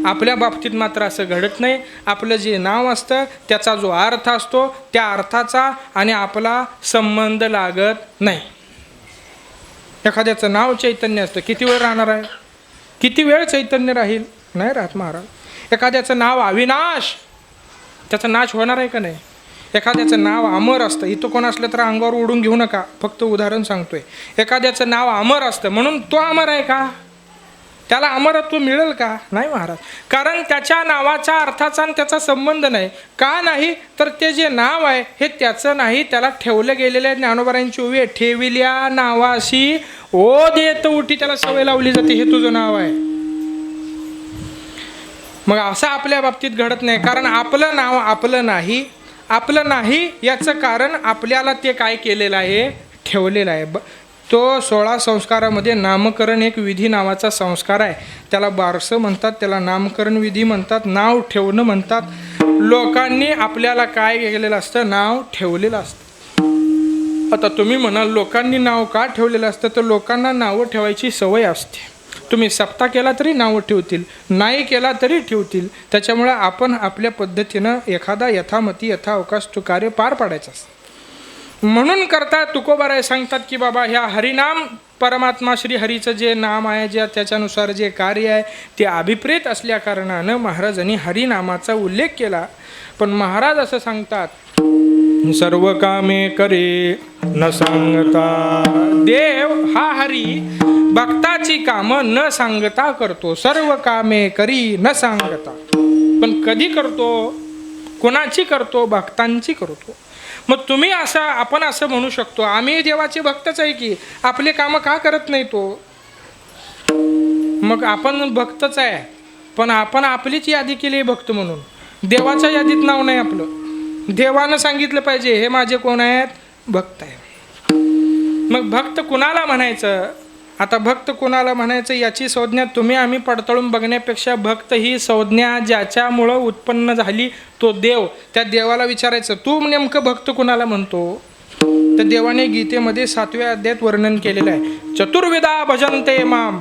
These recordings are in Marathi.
आपल्या बाबतीत मात्र असं घडत नाही. आपलं जे नाव असतं त्याचा जो अर्थ असतो त्या अर्थाचा आणि आपला संबंध लागत नाही. एखाद्याचं नाव चैतन्य असतं, किती वेळ राहणार आहे? किती वेळ चैतन्य राहील? नाही राहत महाराज. एखाद्याचं नाव अविनाश, त्याचा नाश होणार आहे का नाही? एखाद्याचं नाव अमर असतं, इथं कोण असलं तर अंगावर ओढून घेऊ नका, फक्त उदाहरण सांगतोय. एखाद्याचं नाव अमर असतं म्हणून तो अमर आहे का? त्याला अमरत्व मिळेल का? नाही महाराज. कारण त्याच्या नावाच्या अर्थाचा आणि त्याचा संबंध नाही. का नाही? तर ते जे नाव आहे हे त्याचं नाही, त्याला ठेवलं गेलेलं आहे. ज्ञानोबारायांची ओवी आहे, ठेविल्या नावाशी ओढ येत उठी, त्याला सवय लावली जाते, हे तुझं नाव आहे. मग असं आपल्या बाबतीत घडत नाही. कारण आपलं नाव आपलं नाही. आपलं नाही याचं कारण आपल्याला ते काय केलेलं आहे? ठेवलेलं आहे. तो 16 संस्कारामध्ये नामकरण एक विधी नावाचा संस्कार आहे. त्याला बारसं म्हणतात, त्याला नामकरण विधी म्हणतात, नाव ठेवणं म्हणतात. लोकांनी आपल्याला काय केलेलं असतं? नाव ठेवलेलं असतं. आता तुम्ही म्हणाल लोकांनी नाव का ठेवलेलं असतं? तर लोकांना नावं ठेवायची सवय असते. तुम्ही सप्ताह केला तरी नावं ठेवतील, नाही केला तरी ठेवतील. त्याच्यामुळे आपण आपल्या पद्धतीनं एखादा यथामती यथाअवकाश तो कार्य पार पाडायचं असतं. म्हणून करता तुकोबाराय सांगतात की बाबा ह्या हरिनाम परमात्मा श्री हरीचं जे नाम आहे, जे त्याच्यानुसार जे कार्य आहे ते अभिप्रेत असल्या कारणानं महाराजांनी हरिनामाचा उल्लेख केला. पण महाराज असं सांगतात, सर्व कामे करे न सांगता. देव हा हरी भक्ताची कामं न सांगता करतो. सर्व कामे करी न सांगता. पण कधी करतो? कोणाची करतो? भक्तांची करतो. मग तुम्ही असं, आपण असं म्हणू शकतो आम्ही देवाचे भक्तच आहे की, आपले कामं का करत नाही तो? मग आपण भक्तच आहे, पण आपण आपलीच यादी केली भक्त म्हणून. देवाच्या यादीत नाव नाही आपलं. देवानं सांगितलं पाहिजे हे माझे कोण आहेत? भक्त आहे. मग भक्त कुणाला म्हणायचं? आता भक्त कुणाला म्हणायचं याची संज्ञा तुम्ही आम्ही पडताळून बघण्यापेक्षा भक्त ही संज्ञा ज्याच्यामुळं उत्पन्न झाली तो देव, त्या देवाला विचारायचं तू नेमकं भक्त कुणाला म्हणतो? तर देवाने गीतेमध्ये 7व्या अध्यायात वर्णन केलेलं आहे. चतुर्विधा भजन्ते माम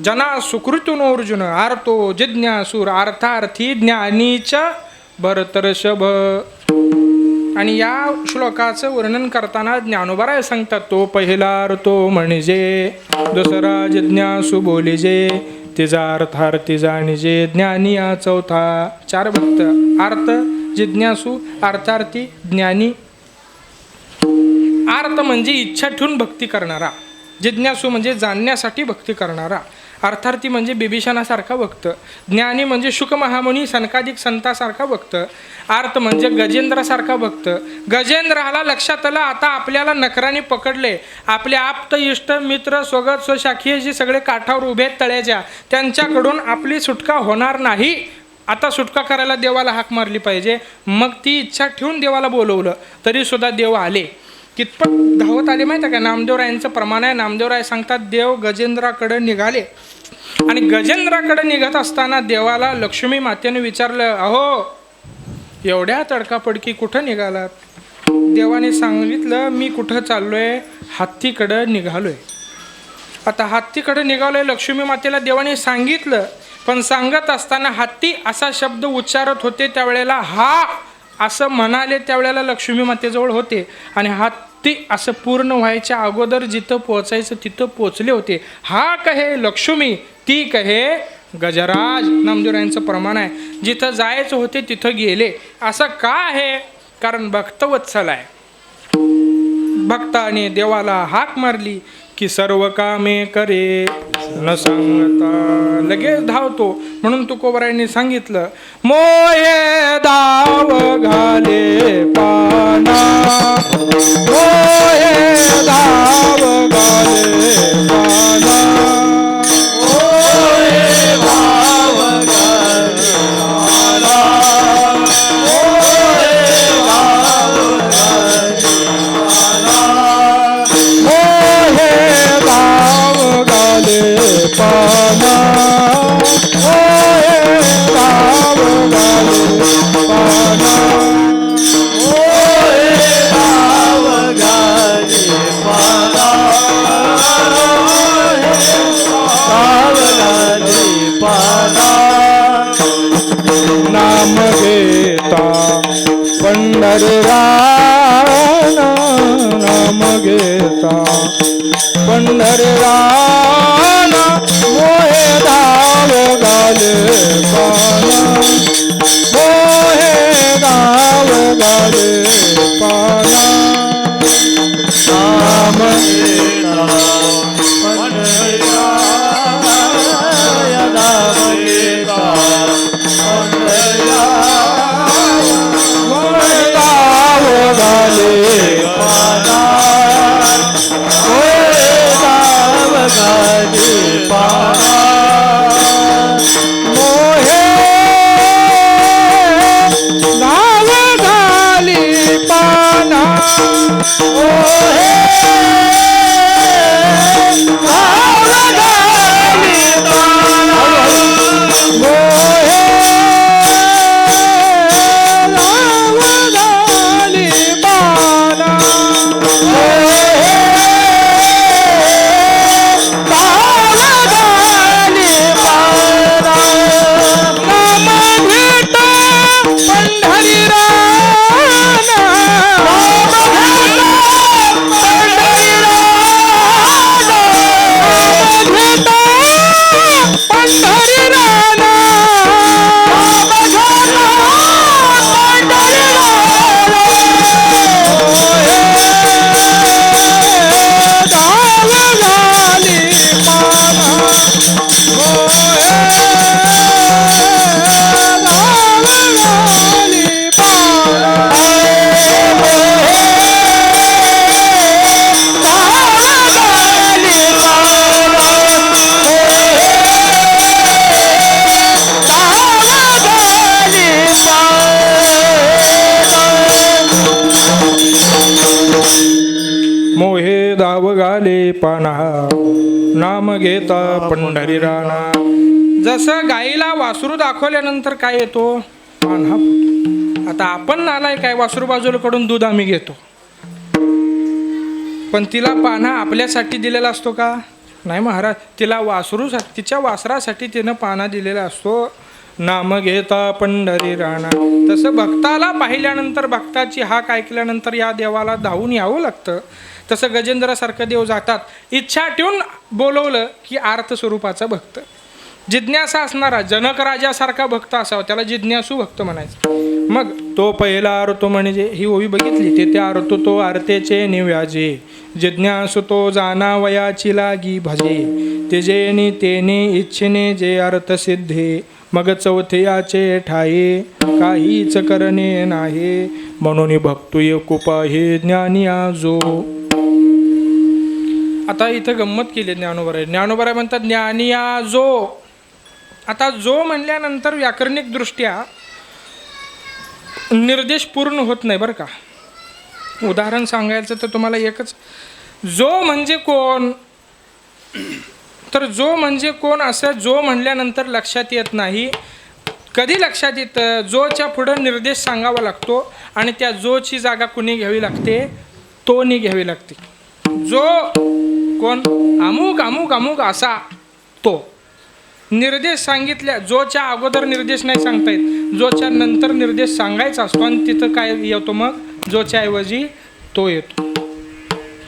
जना सुकृतून अर्जुन आर्तो जिज्ञासूर अर्थार्थी ज्ञानीच भरतर्षभ. आणि या श्लोकाचं वर्णन करताना ज्ञानोबाराय सांगतात, तो पहिला अर्थ म्हणजे दुसरा जिज्ञासू बोलिजे, तिचा अर्थार्थी जाणिजे, ज्ञानी हा चौथा. 4 भक्त, अर्थ, जिज्ञासू, अर्थार्थी, ज्ञानी. अर्थ म्हणजे इच्छा ठेवून भक्ती करणारा, जिज्ञासू म्हणजे जाणण्यासाठी भक्ती करणारा, अर्थार्थी म्हणजे बिभीषणासारखा भक्त, ज्ञानी म्हणजे शुक महामुनी सनकादिक संतासारखा भक्त, अर्थ म्हणजे गजेंद्रासारखा भक्त. गजेंद्राला लक्षात आलं आता आपल्याला नकराने पकडले, आपले आप्त इष्ट मित्र स्वगत स्वशाखीय जे सगळे काठावर उभे आहेत तळ्याच्या, त्यांच्याकडून आपली सुटका होणार नाही. आता सुटका करायला देवाला हाक मारली पाहिजे. मग ती इच्छा ठेवून देवाला बोलवलं तरी सुद्धा देव आले. कितपत धावत आले माहिती आहे का? नामदेवरायांचं प्रमाण आहे. नामदेवराय सांगतात देव गजेंद्राकडे निघाले आणि गजेंद्राकडे निघत असताना देवाला लक्ष्मी मातेने विचारलं, अहो एवढ्या तडकाफडकी कुठं निघालात? देवाने सांगितलं मी कुठं चाललोय? हत्तीकडं निघालोय. आता हत्तीकडे निघालोय लक्ष्मी मातेला देवाने सांगितलं, पण सांगत असताना हत्ती असा शब्द उच्चारत होते त्यावेळेला हा असं म्हणाले त्यावेळेला लक्ष्मी मातेजवळ होते आणि हत्ती असं पूर्ण व्हायच्या अगोदर जिथं पोचायचं तिथं पोचले होते. हा कहे लक्ष्मी, ती कहे गजराज. नामदेवरायांचं प्रमाण आहे. जिथं जायचं होते तिथं गेले. असं का आहे? कारण भक्तवत्सल आहे. भक्ताने देवाला हाक मारली की सर्व कामे करे न सांगता लगेच धावतो. म्हणून तुकोबारायांनी सांगितलं, मोये धाव घाले पाना, मोये धाव घाले पाना, मोये धाव घाले पाना, मोये धाव घाले पाना, मोये धाव घाले पाना, मोये धाव घाले पाना, मोये धाव घाले पाना. पंढरीराना नाम घेता पंढरीराना मोहे धाव घाले पाना मोहे धाव घाले पाना नाम घेता पंढरीराना नाम घेता गाले पाना गाले पाना मोहे गाव गाली पाना मोहे गाव गाली पाना मोहे पाना नाम घेता पंढरीराना. जसं गाईला वासरू दाखवल्यानंतर काय येतो? पान्हा फुटतो. आता आपण नालाय काय, वासरू बाजूला दूध आम्ही घेतो, पण तिला पान्हा आपल्यासाठी दिलेला असतो का? नाही महाराज, तिला वासरूसाठी, तिच्या वासरासाठी तिनं पान्हा दिलेला असतो. नाम घेता पंढरीराना. तसं भक्ताला पाहिल्यानंतर, भक्ताची हाक ऐकल्यानंतर या देवाला धावून यावं लागतं. तसं गजेंद्रासारखं देव जातात, इच्छा ठेवून बोलवलं की अर्थ स्वरूपाचा भक्त, जिज्ञासा असणारा जनक राजासारखा भक्त असावा, त्याला जिज्ञासू भक्त म्हणायचं. मग तो पहिला अर्थ म्हणजे ही ओवी बघितली, ते त्या अर्थ तो आरतेचे निव्याजे, जिज्ञासू तो जाना वयाची लागी भजे, ते जेने तेने इच्छेने जे अर्थ सिद्धे, मग चौथे याचे ठाये काहीच करणे नाही, म्हणून भक्तुय कुपा हे ज्ञानी आजो. आता इथं गंमत केली ज्ञानोबराय. ज्ञानोबराय म्हणतात ज्ञानी आजो. आता जो म्हणल्यानंतर व्याकरणिक दृष्ट्या निर्देश पूर्ण होत नाही बरं का. उदाहरण सांगायचं तर तुम्हाला एकच, जो म्हणजे कोण, तर जो म्हणजे कोण असं जो म्हणल्यानंतर लक्षात येत नाही. कधी लक्षात येतं? जोच्या पुढं निर्देश सांगावा लागतो आणि त्या जोची जागा कुणी घ्यावी लागते? तोनी घ्यावी लागते. जो कोण? अमुक अमुक अमुक असा तो. निर्देश सांगितल्या, जोच्या अगोदर निर्देश नाही सांगता येत, जोच्या नंतर निर्देश सांगायचा असतो आणि तिथं काय येतो? मग जोच्या ऐवजी तो येतो.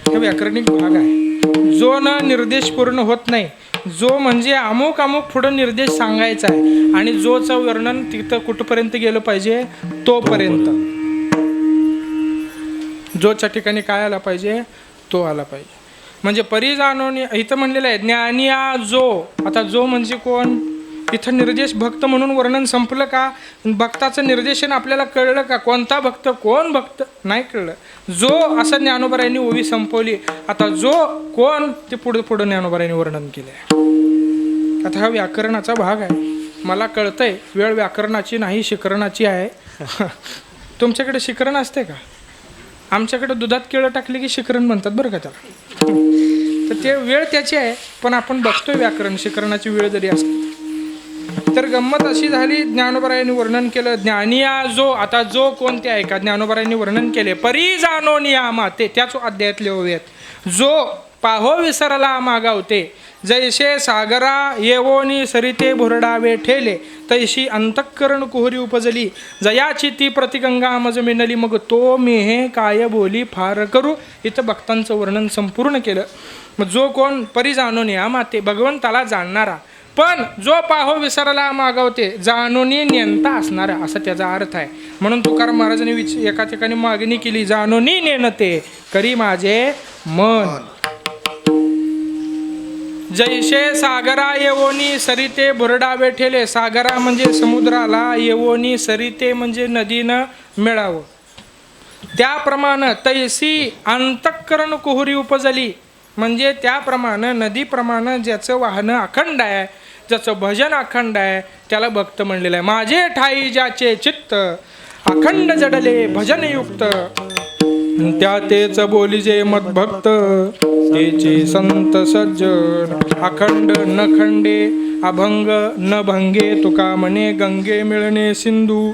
हे व्याकरणिक भाग आहे. जो न निर्देश पूर्ण होत नाही. जो म्हणजे अमुक अमुक पुढं निर्देश सांगायचा आहे आणि जोचं वर्णन तिथं कुठपर्यंत गेलं पाहिजे? तोपर्यंत. जोच्या ठिकाणी काय आला पाहिजे? तो आला पाहिजे. म्हणजे परिजानोन इथं म्हणलेलं आहे ज्ञानी जो. आता जो म्हणजे कोण? इथं निर्देश भक्त म्हणून वर्णन संपलं का? भक्ताचं निर्देशन आपल्याला कळलं का? कोणता भक्त, कोण भक्त, नाही कळलं. जो असं ज्ञानोबरायांनी ओवी संपवली. आता जो कोण ते पुढं ज्ञानोबरायांनी वर्णन केलं आहे. आता हा व्याकरणाचा भाग आहे. मला कळतंय वेळ व्याकरणाची नाही शिकरणाची आहे. तुमच्याकडे शिकरण असते का? आमच्याकडे दुधात केळं टाकले की शिकरण म्हणतात बरं का त्याला. तर ते वेळ त्याची आहे, पण आपण बघतोय व्याकरण शिकरणाची वेळ जरी असली. तर गंमत अशी झाली, ज्ञानोबरायांनी वर्णन केलं ज्ञानी जो. आता जो कोणते आहे का? ज्ञानोबरायांनी वर्णन केले परिजानो नियामा, ते त्याच अध्यायातले ओवे आहेत. जो पाहो विसरला मागावते, जैसे सागरा येवोनी सरिते भुरडावे ठेले तैशी अंतःकरण कुहरी उपजली जयाची ती प्रतिगंगा मज मिनली मग तो मेहे काय बोली फार करू. इथं भक्तांचं वर्णन संपूर्ण केलं. मग जो कोण परी जाणून या माते भगवंताला जाणणारा पण जो पाहो विसरला मागवते जाणून नेंता असणारा असा त्याचा अर्थ आहे. म्हणून तुकाराम महाराजांनी एका ठिकाणी मागणी केली जाणून नेणते करी माझे मन. जैसे सागरा येवोनी सरिते भुरडावे ठेले. सागरा म्हणजे समुद्राला, येवोनी सरिते म्हणजे नदीनं मिळावं. त्याप्रमाणे तैसी अंतःकरण कुहरी उपजली म्हणजे त्याप्रमाणे नदीप्रमाणे ज्याचं वाहनं अखंड आहे, ज्याचं भजन अखंड आहे त्याला भक्त म्हणलेलं आहे. माझे ठाई ज्याचे चित्त अखंड जडले भजनयुक्त त्या तेच बोली जे मदभक्त तेचे संत सज्जन अखंड न खंडे अभंग न भंगे तुका म्हणे गंगे मिळणे सिंधू.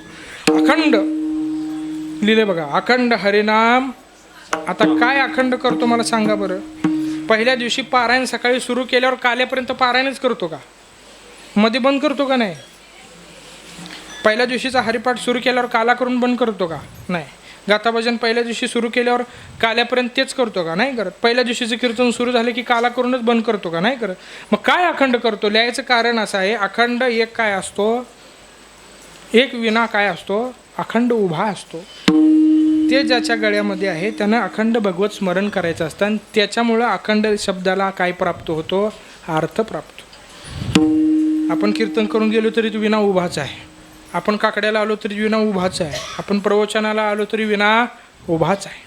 अखंड लिहिले बघा, अखंड हरिनाम. आता काय अखंड करतो मला सांगा बरं. पहिल्या दिवशी पारायण सकाळी सुरू केल्यावर काल्यापर्यंत पारायणच करतो का, मध्ये बंद करतो का नाही? पहिल्या दिवशीचा हरिपाठ सुरू केल्यावर काला करून बंद करतो का नाही? गाथाभजन पहिल्या दिवशी सुरू केल्यावर काल्यापर्यंत तेच करतो का नाही करत? पहिल्या दिवशीचं कीर्तन सुरू झालं की काला करूनच बंद करतो का नाही करत? मग काय अखंड करतो? लिहायचं कारण असं आहे, अखंड एक काय असतो, एक विना काय असतो, अखंड उभा असतो. ते ज्याच्या गळ्यामध्ये आहे त्यानं अखंड भगवत स्मरण करायचं असतं आणि त्याच्यामुळं अखंड शब्दाला काय प्राप्त होतो? अर्थ प्राप्त होतो. आपण कीर्तन करून गेलो तरी तो विना उभाच आहे, आपण काकड्याला आलो तरी विना उभाच आहे, आपण प्रवचनाला आलो तरी विना उभाच आहे.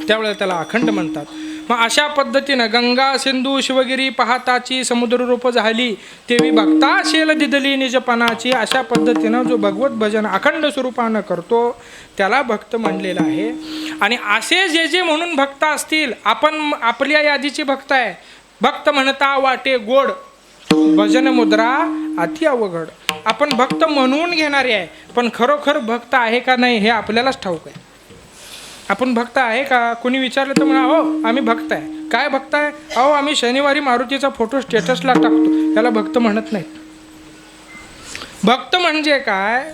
त्यावेळेला त्याला अखंड म्हणतात. मग अशा पद्धतीनं गंगा सिंधू शिवगिरी पाहताची समुद्ररूप झाली तेवी भक्ता शेल दिदली निजपणाची. अशा पद्धतीनं जो भगवत भजन अखंड स्वरूपानं करतो त्याला भक्त म्हणलेला आहे. आणि असे जे जे म्हणून भक्त असतील, आपण आपल्या यादीचे भक्त आहे. भक्त म्हणता वाटे गोड भजन मुद्रा अति अवघड. आपण भक्त म्हणून घेणारे आहे पण खरोखर भक्त आहे का नाही हे आपल्यालाच ठाऊक आहे. आपण भक्त आहे का? कोणी विचारलं तर म्हणा हो आम्ही भक्त आहे. काय भक्त आहे? अहो आम्ही शनिवारी मारुतीचा फोटो स्टेटसला टाकतो, त्याला भक्त म्हणत नाहीत. भक्त म्हणजे काय?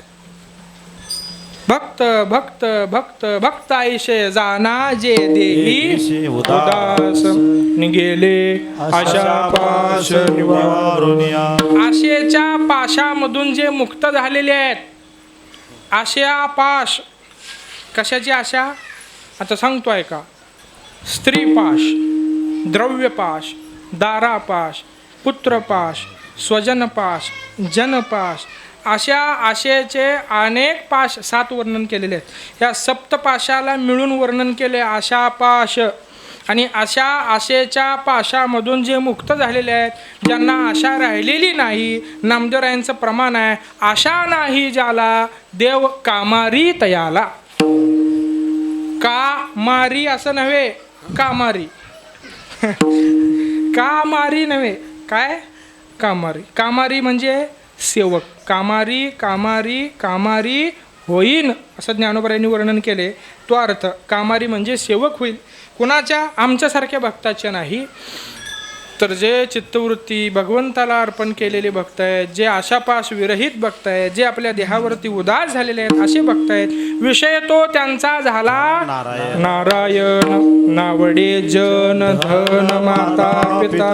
भक्त भक्त भक्त भक्त आईशे जाना जे देही उदास निगेले आशा पाश निवारुनिया. आशेच्या पाशामधून जे मुक्त झालेले आहेत, आशा पाश. कशाची आशा? आता सांगतो आहे का? स्त्रीपाश, द्रव्यपाश, दारापाश, पुत्रपाश, स्वजनपाश, जनपाश. अशा आशेचे अनेक पाश 7 वर्णन केलेले आहेत. या सप्तपाशाला मिळून वर्णन केले आशापाश. आणि अशा आशेच्या पाशामधून जे मुक्त झालेले आहेत, ज्यांना आशा राहिलेली नाही, नामदेवरायांचं प्रमाण आहे आशा नाही ज्याला देव कामारी तयाला. कामारी असं नव्हे, कामारी. कामारी नव्हे, काय? कामारी. कामारी म्हणजे सेवक. कामारी कामारी कामारी होईन असं ज्ञानोबरायांनी वर्णन केले. तो अर्थ कामारी म्हणजे सेवक होईल. कुणाच्या? आमच्यासारख्या भक्ताच्या नाही, तर जे चित्तवृत्ती भगवंताला अर्पण केलेले भक्त आहेत, जे आशापाश विरहित भक्त आहेत, जे आपल्या देहावरती उदास झालेले आहेत असे भक्त आहेत. विषय तो त्यांचा झाला नारायण. नावडे जन धन माता पिता.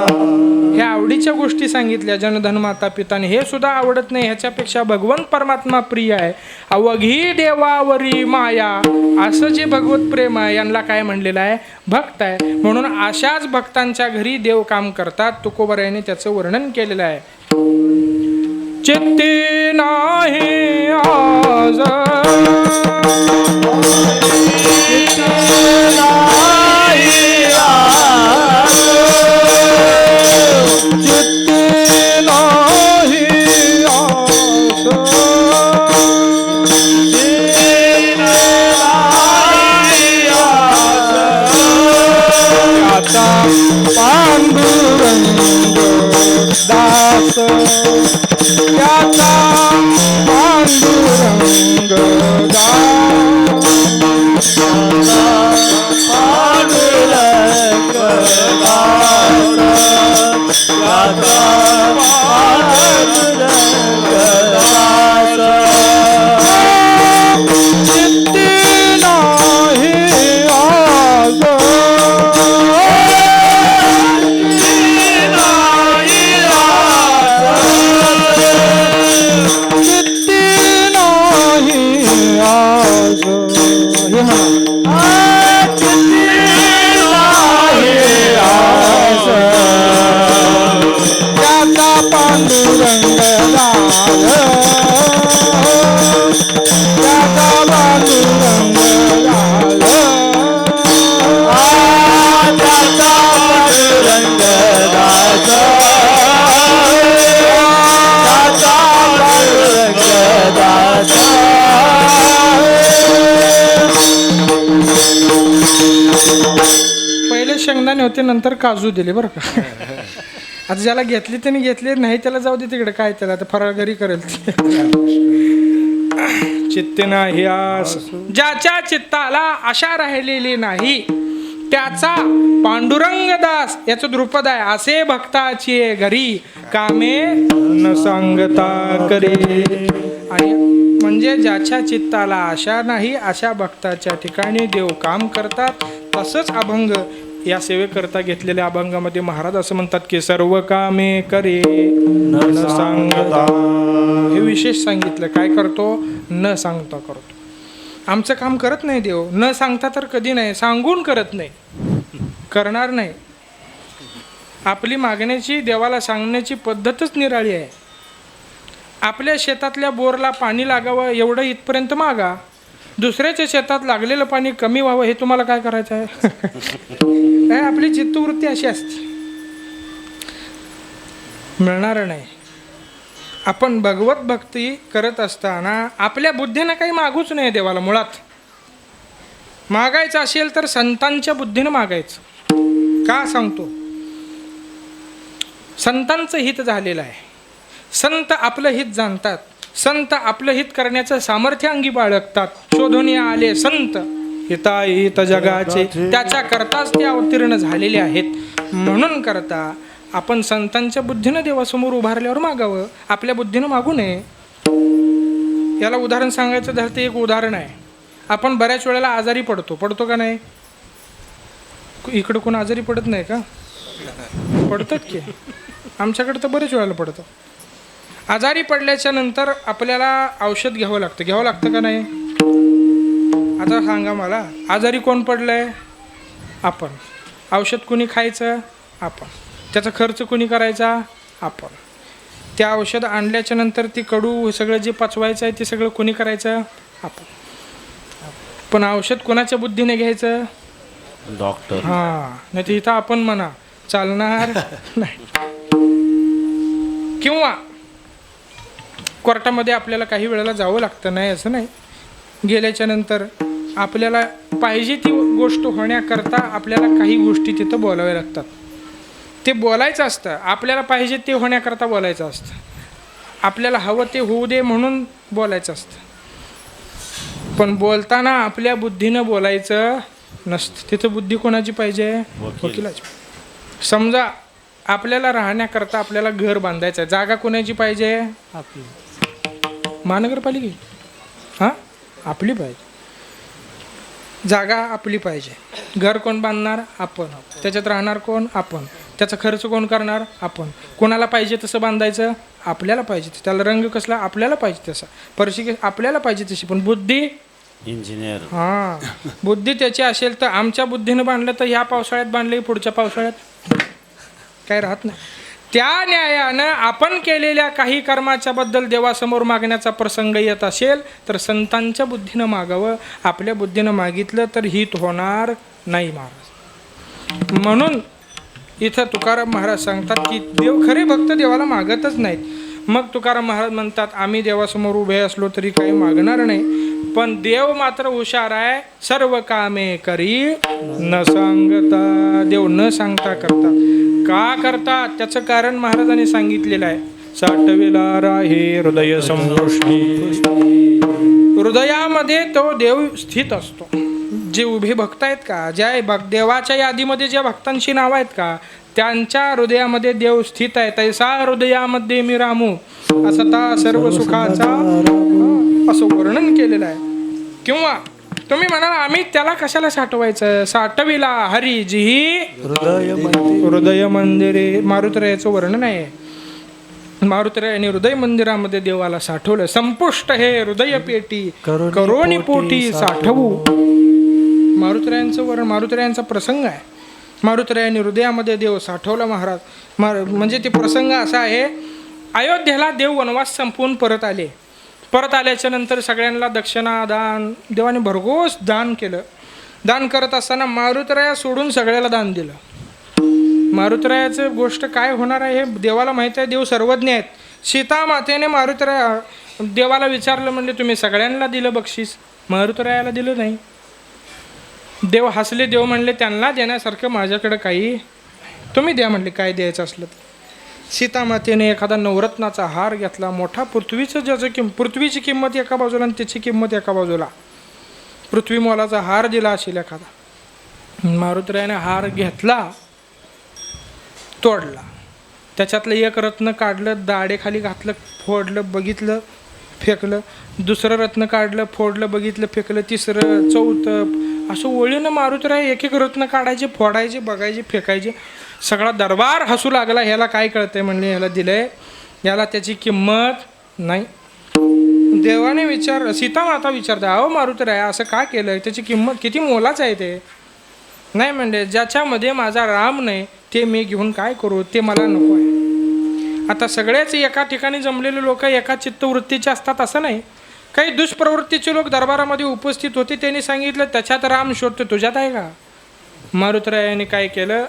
ह्या आवडीच्या गोष्टी सांगितल्या, जनधन माता पिताने. हे सुद्धा आवडत नाही, ह्याच्यापेक्षा भगवंत परमात्मा प्रिय आहे. अवघी देवावरी माया असं जे भगवत प्रेम आहे यांना काय म्हणलेलं आहे? भक्त आहे. म्हणून अशाच भक्तांच्या घरी देव काम करतात. तुकोबरायाने त्याचं वर्णन केलेलं आहे. चित्ते नाही आज पांडुरंग दास त्याचा पांडुरंग दास. शेंगदाणे होते, नंतर काजू दिले बरं का. आता ज्याला घेतली त्याने घेतली, नाही त्याला जाऊ दे तिकडे, काय त्याला आता फराळ घरी करेल. चित्ते नाही आस, ज्याच्या चित्ताला आशा राहिलेली नाही त्याचा पांडुरंग दास याचं द्रुपद आहे. असे भक्ताची घरी कामे न सांगता करे. आणि म्हणजे ज्याच्या चित्ताला आशा नाही अशा भक्ताच्या ठिकाणी देव काम करतात. तसंच अभंग या सेवेकरता घेतलेल्या अभंगामध्ये महाराज असं म्हणतात की सर्व कामे करे न सांगता. हे विशेष सांगितलं. काय करतो? न सांगता करतो. आमचं काम करत नाही देव, न सांगता तर कधी नाही, सांगून करत नाही, करणार नाही. आपली मागण्याची देवाला सांगण्याची पद्धतच निराळी आहे. आपल्या शेतातल्या बोरला पाणी लागावं एवढं इथपर्यंत मागा, दुसऱ्याच्या शेतात लागलेलं पाणी कमी व्हावं हे तुम्हाला काय करायचं आहे? काय आपली चित्तवृत्ती अशी असते, मिळणार नाही. आपण भगवत भक्ती करत असताना आपल्या बुद्धीनं काही मागूच नाही देवाला. मुळात मागायचं असेल तर संतांच्या बुद्धीनं मागायचं. का सांगतो? संतांचं हित झालेलं आहे. संत आपलं हित जाणतात, संत आपलं हित करण्याचं सामर्थ्य अंगी बाळगतात. शोधून आले संत हिताहित जगाचे, त्याच्या करताच ते अवतीर्ण झालेले आहेत. म्हणून करता आपण संतांच्या बुद्धीनं देवासमोर उभारल्यावर मागावं, आपल्या बुद्धीनं मागू नये. याला उदाहरण सांगायचं झालं तर एक उदाहरण आहे. आपण बऱ्याच वेळेला आजारी पडतो का नाही? इकडं कोण आजारी पडत नाही का? पडतात की. आमच्याकडे तर बरेच वेळेला पडतं. आजारी पडल्याच्या नंतर आपल्याला औषध घ्यावं लागतं का नाही? आता सांगा मला, आजारी कोण पडलंय? आपण. औषध कोणी खायचं? आपण. त्याचा खर्च कोणी करायचा? आपण. त्या औषध आणल्याच्या नंतर ती कडू सगळं जे पचवायचं आहे ते सगळं कोणी करायचं? आपण. पण औषध कोणाच्या बुद्धीने घ्यायचं? डॉक्टर. हां, नाही तर इथं आपण म्हणा चालणार नाही. किंवा कोर्टामध्ये आपल्याला काही वेळेला जावं लागतं, नाही असं नाही. गेल्याच्या नंतर आपल्याला पाहिजे ती गोष्ट होण्याकरता आपल्याला काही गोष्टी तिथं बोलाव्या लागतात. ते बोलायचं असतं, आपल्याला पाहिजे ते होण्याकरता बोलायचं असतं. आपल्याला हवं ते होऊ दे म्हणून बोलायचं असतं. पण बोलताना आपल्या बुद्धीनं बोलायचं नसतं. तिथं बुद्धी कोणाची पाहिजे? वकिलाची. समजा आपल्याला राहण्याकरता आपल्याला घर बांधायचं आहे, जागा कोणाची पाहिजे? आपली. महानगरपालिका? हां, आपली पाहिजे. जागा आपली पाहिजे. घर कोण बांधणार? आपण. त्याच्यात राहणार कोण? आपण. त्याचा खर्च कोण करणार? आपण. कोणाला पाहिजे तसं बांधायचं? आपल्याला पाहिजे. त्याला रंग कसला? आपल्याला पाहिजे तसा. परशी आपल्याला पाहिजे तशी. पण बुद्धी इंजिनियर. हां, बुद्धी त्याची असेल तर आमच्या बुद्धीनं बांधलं तर ह्या पावसाळ्यात बांधलं, पुढच्या पावसाळ्यात काय राहत नाही. त्या न्यायानं आपण केलेल्या काही कर्माच्या बद्दल देवासमोर मागण्याचा प्रसंग येत असेल तर संतांच्या बुद्धीनं मागावं. आपल्या बुद्धीनं मागितलं तर हित होणार नाही महाराज. म्हणून इथं तुकाराम महाराज सांगतात की देव खरे भक्त देवाला मागतच नाहीत. मग तुकाराम महाराज म्हणतात आम्ही देवासमोर उभे असलो तरी काही मागणार नाही, पण देव मात्र हुशार आहे. सर्व कामे करी न सांगता. देव न सांगता करतात. का करतात? त्याचं कारण महाराजांनी सांगितलेलं आहे. साठविला राहे हृदय संपुष्टी. हृदयामध्ये तो देव स्थित असतो. जे उभे भक्त आहेत का, ज्या देवाच्या यादीमध्ये ज्या भक्तांची नावं आहेत का, त्यांच्या हृदयामध्ये देव स्थित आहे. तैसा हृदयामध्ये मी रामू असता सर्व सुखाचा, असं वर्णन केलेलं आहे. किंवा तुम्ही म्हणाल आम्ही त्याला कशाला साठवायचं? साठविला हरी जी हृदय मंदिरे. मारुतरायाचं वर्णन आहे. मारुतरायाने हृदय मंदिरामध्ये देवाला साठवलं. संपुष्ट हे हृदय पेटी करोनी पोटी साठवू. मारुतरायांचं वर्णन, मारुतरायांचा प्रसंग आहे. मारुतरायाने हृदयामध्ये देव साठवला महाराज. म्हणजे ते प्रसंग असा आहे, अयोध्येला देव वनवास संपवून परत आले. परत आल्याच्या नंतर सगळ्यांना दक्षिणा दान देवाने भरघोस दान केलं. दान करत असताना मारुतराया सोडून सगळ्याला दान दिलं. मारुतरायाचं गोष्ट काय होणार आहे हे देवाला माहीत आहे. देव सर्वज्ञ आहेत. सीता मातेने मारुतराया देवाला विचारलं, म्हणजे तुम्ही सगळ्यांना दिलं बक्षीस, मारुतरायाला दिलं नाही. देव हसले. देव म्हणले त्यांना देण्यासारखं माझ्याकडं काही, तुम्ही द्या म्हणले काय द्यायचं असलं तर. सीतामातेने एखादा नवरत्नाचा हार घेतला मोठा, पृथ्वीची किंमत एका बाजूला आणि त्याची किंमत एका बाजूला. पृथ्वी मोलाचा हार दिला असेल एखादा. मारुतीरायाने हार घेतला, तोडला, त्याच्यातलं एक रत्न काढलं, दाढेखाली घातलं, फोडलं, बघितलं, फेकलं. दुसरं रत्न काढलं, फोडलं, बघितलं, फेकलं. तिसरं, चौथं, असं ओळीनं मारुतीराय एक एक रत्न काढायचे, फोडायचे, बघायचे, फेकायचे. सगळा दरबार हसू लागला. ह्याला काय कळतंय म्हणले, ह्याला दिलंय, याला त्याची किंमत नाही. देवाने सीतामाता विचारते, अहो मारुतीराय असं का केलं, त्याची किंमत किती मोलाचं आहे ते. नाही म्हणले, ज्याच्यामध्ये माझा राम नाही ते मी घेऊन काय करू, ते मला नको आहे. आता सगळेच एका ठिकाणी जमलेले लोक एका चित्तवृत्तीचे असतात असं नाही. काही दुष्प्रवृत्तीचे लोक दरबारामध्ये उपस्थित होते. त्यांनी सांगितलं त्याच्यात राम शोधतो, तुझ्यात आहे का. मारुतीरायाने काय केलं,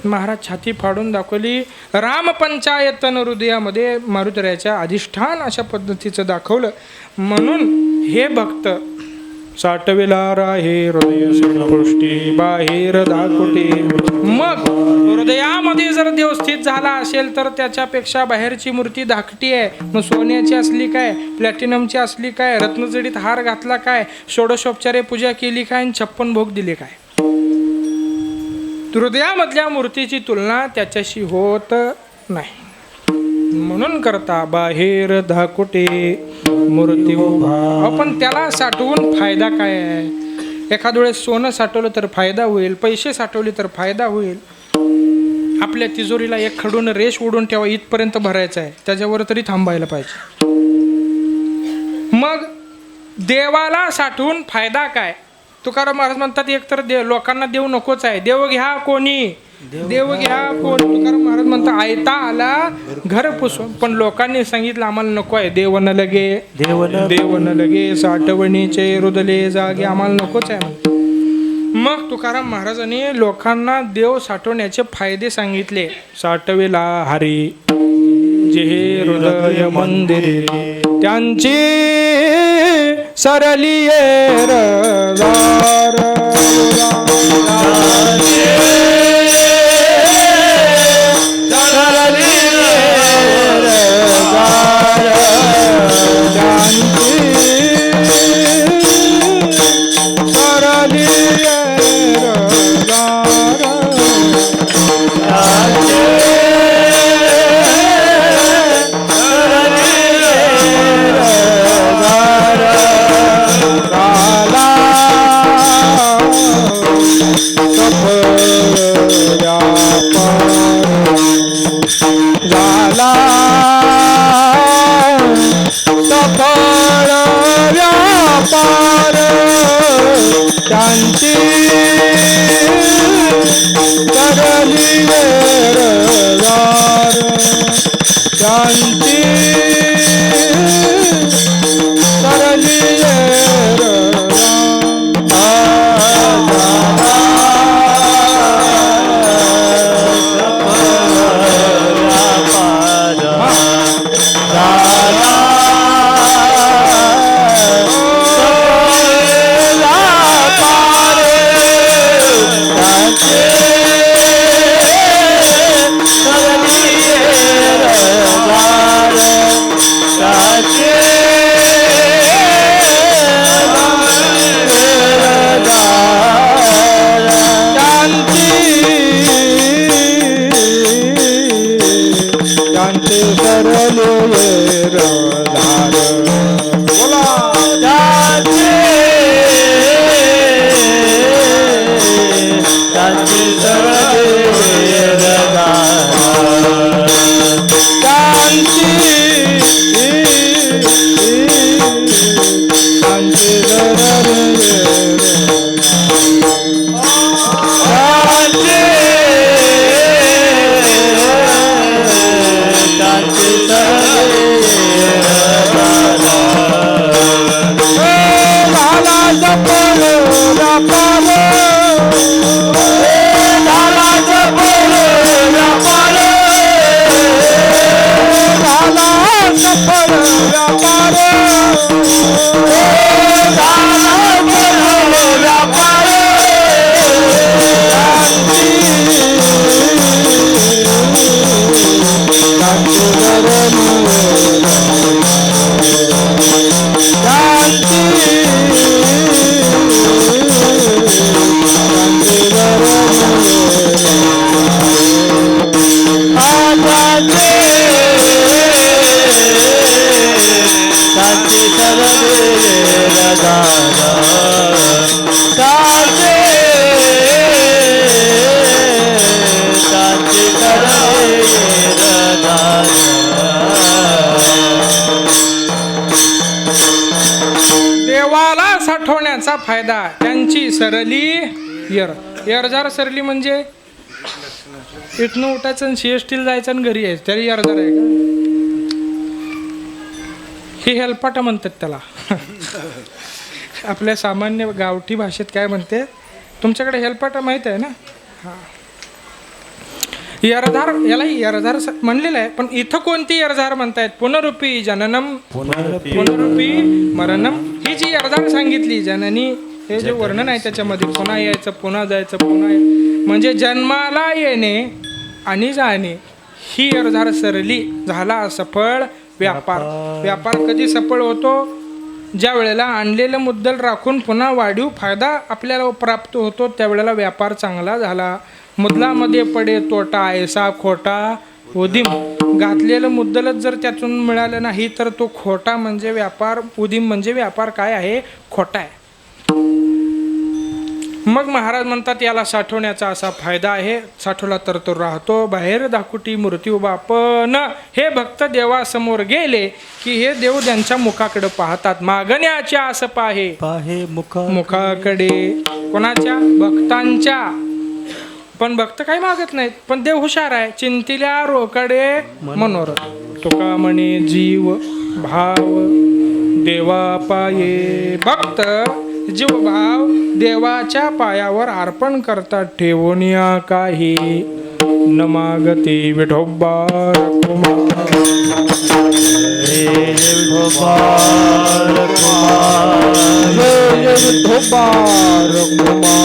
महाराज छाती फाडून दाखवली. राम पंचायतन हृदयामध्ये मारुतीरायाच्या अधिष्ठान अशा पद्धतीचं दाखवलं. म्हणून हे भक्त साठविला राहे हृदय संपुष्टी बाहेर दाकुटी. मग हृदयामध्ये जर देव स्थित झाला असेल तर त्याच्यापेक्षा बाहेरची मूर्ती धाकटी आहे. मग सोन्याची असली काय, प्लॅटिनमची असली काय, रत्नजडीत हार घातला काय, षोडशोपचारे पूजा केली काय, 56 भोग दिले काय. हृदयामधल्या मूर्तीची तुलना त्याच्याशी होत नाही. म्हणून करता बाहेर धाकुटे मूर्ती उभा. पण त्याला साठवून फायदा काय आहे. एखाद्या वेळेस सोनं साठवलं तर फायदा होईल, पैसे साठवले तर फायदा होईल. आपल्या तिजोरीला एक खडून रेष ओढून ठेवा, इथपर्यंत भरायचं आहे, त्याच्यावर तरी थांबायला पाहिजे. मग देवाला साठवून फायदा काय. तुकाराम महाराज म्हणतात एक तर लोकांना देव नकोच आहे, देव घ्या कोणी, देव घ्या कोण. तुकाराम महाराज म्हणतात आयता आला घर पुसून. पण लोकांनी सांगितलं आम्हाला नको आहे, देव न लगे साठवणीचे रुदले जागे, आम्हाला नकोच आहे. मग तुकाराम महाराजांनी लोकांना देव साठवण्याचे फायदे सांगितले. साठविला हरी जे हृदय मंदिरे त्यांची सरली रदार. व्यापार साठवण्याचा फायदा त्यांची सरली यर. यरजार सरली म्हणजे इथनं उठायचं आणि CST जायचं आणि घरी यायचं, त्याला यरजार आहे का? हे हेलपाटा म्हणतात त्याला. आपल्या सामान्य गावठी भाषेत काय म्हणते, तुमच्याकडे हेलपाटा माहीत आहे ना? हां, यरधार, याला यरधार म्हणलेलं आहे, पण इथं कोणती यरधार म्हणतायत? पुनरुपी जननम पुनरुपी मरणम. ही जी यरधार सांगितली, जननी हे जे वर्णन आहे त्याच्यामध्ये, पुन्हा यायचं पुन्हा जायचं पुन्हा म्हणजे जन्माला येणे आणि जाणे, ही यरधार सरली. झाला सफळ व्यापार. व्यापार कधी सफळ होतो? ज्या वेळेला आणलेलं मुद्दल राखून पुन्हा वाढीव फायदा आपल्याला प्राप्त होतो, त्यावेळेला व्यापार चांगला झाला. मुद्दलामध्ये पडे तोटा ऐसा खोटा उदीम. घातलेलं मुद्दलच जर त्यातून मिळालं नाही तर तो खोटा म्हणजे व्यापार, उदीम म्हणजे व्यापार काय आहे? खोटा आहे. मग महाराज म्हणतात याला साठवण्याचा असा फायदा आहे. साठवला तर तो राहतो, बाहेर दाखुटी मूर्ती उभा. पण हे भक्त देवासमोर गेले की हे देव त्यांच्या मुखाकडे पाहतात. मागण्याच्या आस पाहे मुखाकडे. कोणाच्या? भक्तांच्या. पण भक्त काही मागत नाहीत, पण देव हुशार आहे. चिंतिल्या रोकडे मनोरथ. तुका म्हणे जीव भाव देवा पाये. भक्त जीवभाव देवाच्या पायावर अर्पण करतात. ठेवूनिया काही न मागते विठोबा रखुमा. विठोबा रखुमा.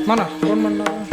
म्हणा, कोण म्हणणार?